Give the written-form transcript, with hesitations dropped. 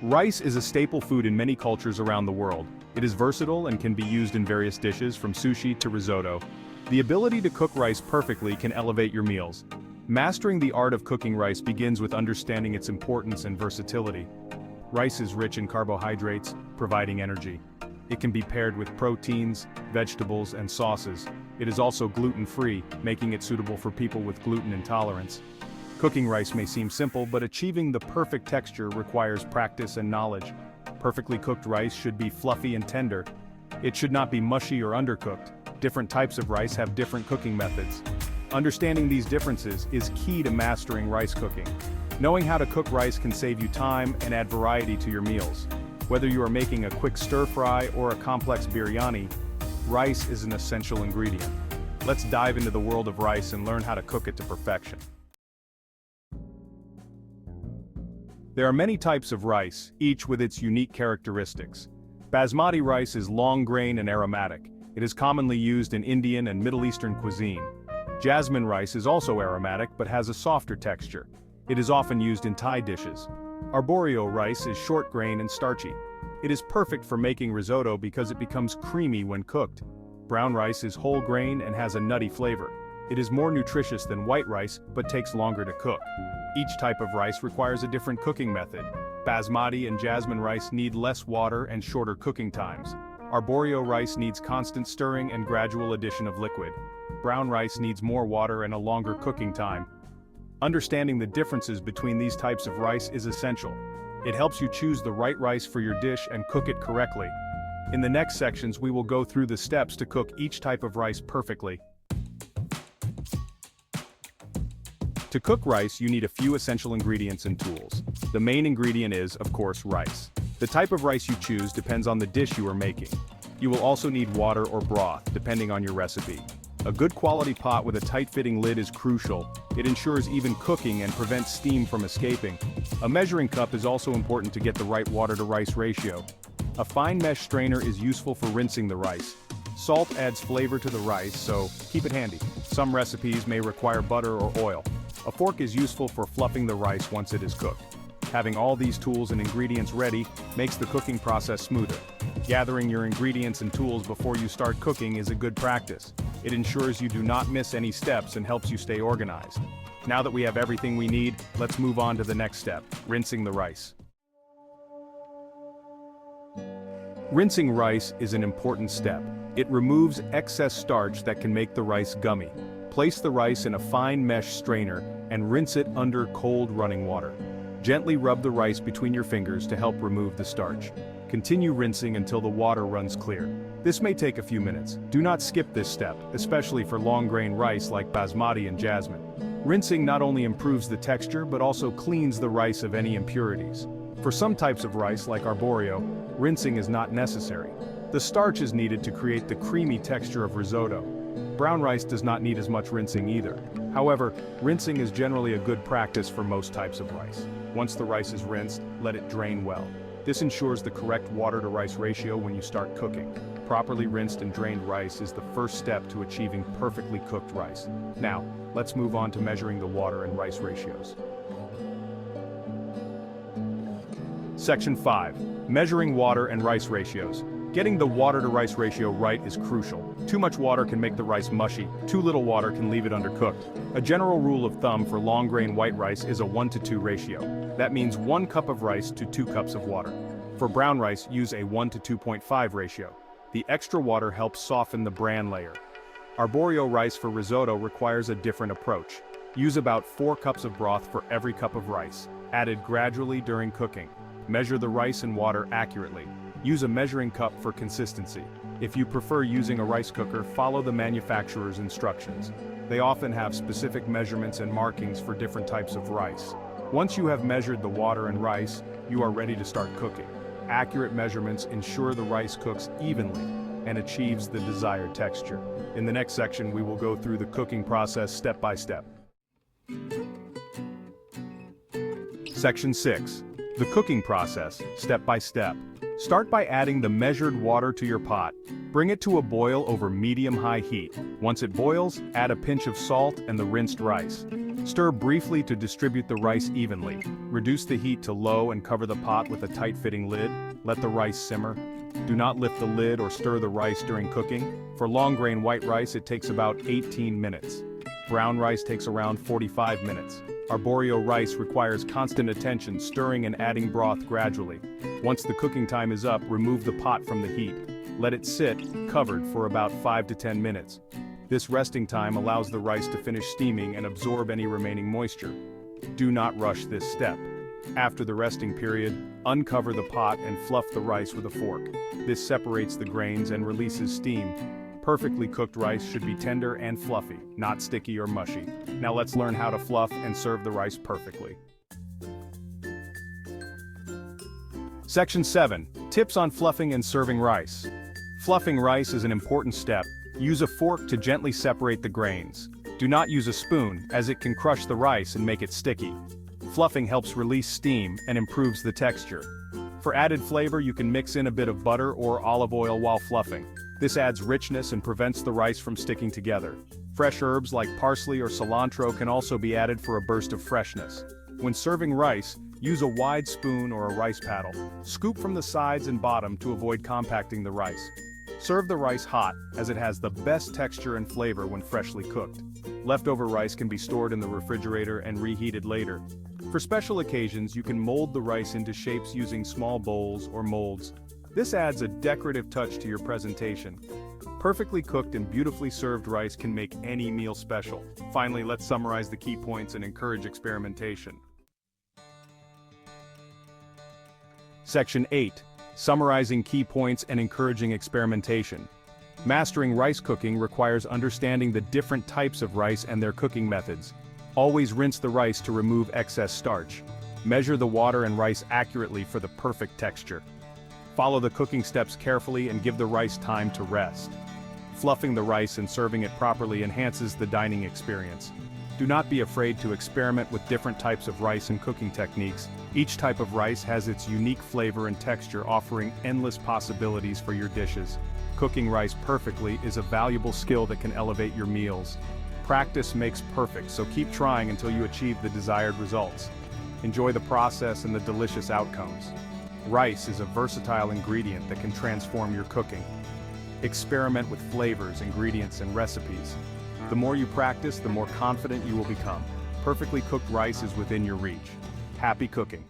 Rice is a staple food in many cultures around the world. It is versatile and can be used in various dishes from sushi to risotto. The ability to cook rice perfectly can elevate your meals. Mastering the art of cooking rice begins with understanding its importance and versatility. Rice is rich in carbohydrates, providing energy. It can be paired with proteins, vegetables, and sauces. It is also gluten-free, making it suitable for people with gluten intolerance. Cooking rice may seem simple, but achieving the perfect texture requires practice and knowledge. Perfectly cooked rice should be fluffy and tender. It should not be mushy or undercooked. Different types of rice have different cooking methods. Understanding these differences is key to mastering rice cooking. Knowing how to cook rice can save you time and add variety to your meals. Whether you are making a quick stir-fry or a complex biryani, rice is an essential ingredient. Let's dive into the world of rice and learn how to cook it to perfection. There are many types of rice, each with its unique characteristics. Basmati rice is long grain and aromatic. It is commonly used in Indian and Middle Eastern cuisine. Jasmine rice is also aromatic but has a softer texture. It is often used in Thai dishes. Arborio rice is short grain and starchy. It is perfect for making risotto because it becomes creamy when cooked. Brown rice is whole grain and has a nutty flavor. It is more nutritious than white rice but takes longer to cook. Each type of rice requires a different cooking method. Basmati and jasmine rice need less water and shorter cooking times. Arborio rice needs constant stirring and gradual addition of liquid. Brown rice needs more water and a longer cooking time. Understanding the differences between these types of rice is essential. It helps you choose the right rice for your dish and cook it correctly. In the next sections we will go through the steps to cook each type of rice perfectly. To cook rice, you need a few essential ingredients and tools. The main ingredient is, of course, rice. The type of rice you choose depends on the dish you are making. You will also need water or broth, depending on your recipe. A good quality pot with a tight-fitting lid is crucial. It ensures even cooking and prevents steam from escaping. A measuring cup is also important to get the right water-to-rice ratio. A fine mesh strainer is useful for rinsing the rice. Salt adds flavor to the rice, so keep it handy. Some recipes may require butter or oil. A fork is useful for fluffing the rice once it is cooked. Having all these tools and ingredients ready makes the cooking process smoother. Gathering your ingredients and tools before you start cooking is a good practice. It ensures you do not miss any steps and helps you stay organized. Now that we have everything we need, let's move on to the next step, rinsing the rice. Rinsing rice is an important step. It removes excess starch that can make the rice gummy. Place the rice in a fine mesh strainer and rinse it under cold running water. Gently rub the rice between your fingers to help remove the starch. Continue rinsing until the water runs clear. This may take a few minutes. Do not skip this step, especially for long-grain rice like basmati and jasmine. Rinsing not only improves the texture but also cleans the rice of any impurities. For some types of rice like arborio, rinsing is not necessary. The starch is needed to create the creamy texture of risotto. Brown rice does not need as much rinsing either. However, rinsing is generally a good practice for most types of rice. Once the rice is rinsed, let it drain well. This ensures the correct water-to-rice ratio when you start cooking. Properly rinsed and drained rice is the first step to achieving perfectly cooked rice. Now, let's move on to measuring the water and rice ratios. Section 5. Measuring water and rice ratios. Getting the water-to-rice ratio right is crucial. Too much water can make the rice mushy. Too little water can leave it undercooked. A general rule of thumb for long-grain white rice is a 1-to-2 ratio. That means 1 cup of rice to 2 cups of water. For brown rice, use a 1-to-2.5 ratio. The extra water helps soften the bran layer. Arborio rice for risotto requires a different approach. Use about 4 cups of broth for every cup of rice, added gradually during cooking. Measure the rice and water accurately. Use a measuring cup for consistency. If you prefer using a rice cooker, follow the manufacturer's instructions. They often have specific measurements and markings for different types of rice. Once you have measured the water and rice, you are ready to start cooking. Accurate measurements ensure the rice cooks evenly and achieves the desired texture. In the next section, we will go through the cooking process step by step. Section 6. The cooking process, step by step. Start by adding the measured water to your pot. Bring it to a boil over medium-high heat. Once it boils, add a pinch of salt and the rinsed rice. Stir briefly to distribute the rice evenly. Reduce the heat to low and cover the pot with a tight-fitting lid. Let the rice simmer. Do not lift the lid or stir the rice during cooking. For long-grain white rice it takes about 18 minutes. Brown rice takes around 45 minutes. Arborio rice requires constant attention, stirring and adding broth gradually. Once the cooking time is up, remove the pot from the heat. Let it sit, covered, for about 5 to 10 minutes. This resting time allows the rice to finish steaming and absorb any remaining moisture. Do not rush this step. After the resting period, uncover the pot and fluff the rice with a fork. This separates the grains and releases steam. Perfectly cooked rice should be tender and fluffy, not sticky or mushy. Now let's learn how to fluff and serve the rice perfectly. Section 7. Tips on fluffing and serving rice. Fluffing rice is an important step. Use a fork to gently separate the grains. Do not use a spoon, as it can crush the rice and make it sticky. Fluffing helps release steam and improves the texture. For added flavor, you can mix in a bit of butter or olive oil while fluffing. This adds richness and prevents the rice from sticking together. Fresh herbs like parsley or cilantro can also be added for a burst of freshness. When serving rice, use a wide spoon or a rice paddle. Scoop from the sides and bottom to avoid compacting the rice. Serve the rice hot, as it has the best texture and flavor when freshly cooked. Leftover rice can be stored in the refrigerator and reheated later. For special occasions, you can mold the rice into shapes using small bowls or molds. This adds a decorative touch to your presentation. Perfectly cooked and beautifully served rice can make any meal special. Finally, let's summarize the key points and encourage experimentation. Section 8. Summarizing key points and encouraging experimentation. Mastering rice cooking requires understanding the different types of rice and their cooking methods. Always rinse the rice to remove excess starch. Measure the water and rice accurately for the perfect texture. Follow the cooking steps carefully and give the rice time to rest. Fluffing the rice and serving it properly enhances the dining experience. Do not be afraid to experiment with different types of rice and cooking techniques. Each type of rice has its unique flavor and texture, offering endless possibilities for your dishes. Cooking rice perfectly is a valuable skill that can elevate your meals. Practice makes perfect, so keep trying until you achieve the desired results. Enjoy the process and the delicious outcomes. Rice is a versatile ingredient that can transform your cooking. Experiment with flavors, ingredients, and recipes. The more you practice, the more confident you will become. Perfectly cooked rice is within your reach. Happy cooking!